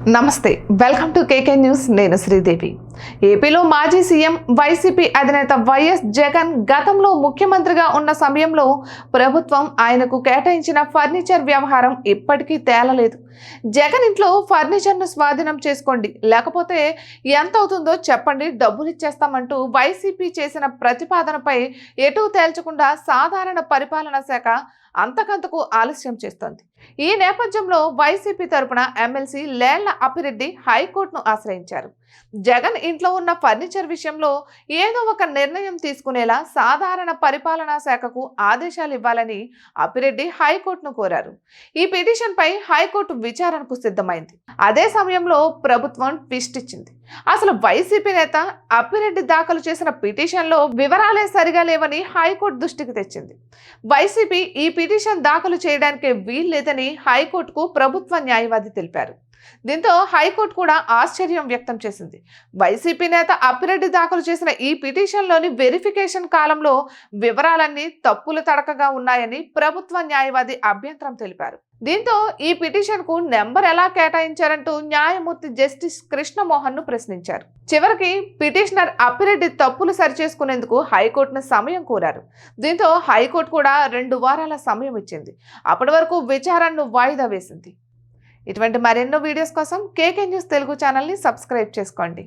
నమస్తే, welcome to KK news. నేను శ్రీదేవి. ఏపీలో మాజీ సీఎం వైసీపీ అధినేత వైఎస్ జగన్ గతంలో ముఖ్యమంత్రిగా ఉన్న సమయంలో ప్రభుత్వం ఆయనకు కేటాయించిన ఫర్నిచర్ వ్యవహారం ఇప్పటికీ తేలలేదు. జగన్ ఇంట్లో ఫర్నిచర్ను స్వాధీనం చేసుకోండి, లేకపోతే ఎంత అవుతుందో చెప్పండి, డబ్బులు ఇచ్చేస్తామంటూ వైసీపీ చేసిన ప్రతిపాదనపై ఎటూ తేల్చకుండా సాధారణ పరిపాలనా శాఖ అంతకంతకు ఆలస్యం చేస్తోంది. ఈ నేపథ్యంలో వైసీపీ తరపున ఎమ్మెల్సీ లేళ్ల అప్పిరెడ్డి హైకోర్టును ఆశ్రయించారు. జగన్ ఇంట్లో ఉన్న ఫర్నిచర్ విషయంలో ఏదో ఒక నిర్ణయం తీసుకునేలా సాధారణ పరిపాలనా శాఖకు ఆదేశాలు ఇవ్వాలని అప్పిరెడ్డి హైకోర్టును కోరారు. ఈ పిటిషన్పై హైకోర్టు విచారణకు సిద్ధమైంది. అదే సమయంలో ప్రభుత్వం ట్విస్ట్ ఇచ్చింది. అసలు వైసీపీ నేత అప్పిరెడ్డి దాఖలు చేసిన పిటిషన్లో వివరాలే సరిగా లేవని హైకోర్టు దృష్టికి తెచ్చింది. వైసీపీ ఈ పిటిషన్ దాఖలు చేయడానికి వీల్లేదని హైకోర్టుకు ప్రభుత్వ న్యాయవాది తెలిపారు. దీంతో హైకోర్టు కూడా ఆశ్చర్యం వ్యక్తం చేసింది. వైసీపీ నేత అప్పిరెడ్డి దాఖలు చేసిన ఈ పిటిషన్లోని వెరిఫికేషన్ కాలంలో వివరాలన్నీ తప్పులు తడకగా ఉన్నాయని ప్రభుత్వ న్యాయవాది అభ్యంతరం తెలిపారు. దీంతో ఈ పిటిషన్ కు నెంబర్ ఎలా కేటాయించారంటూ న్యాయమూర్తి జస్టిస్ కృష్ణమోహన్ ను ప్రశ్నించారు. చివరికి పిటిషనర్ అప్పిరెడ్డి తప్పులు సరిచేసుకునేందుకు హైకోర్టును సమయం కోరారు. దీంతో హైకోర్టు కూడా 2 వారాల సమయం ఇచ్చింది. అప్పటి వరకు విచారణను వాయిదా వేసింది. ఇటువంటి మరెన్నో వీడియోస్ కోసం కేకే న్యూస్ తెలుగు ఛానల్ని సబ్స్క్రైబ్ చేసుకోండి.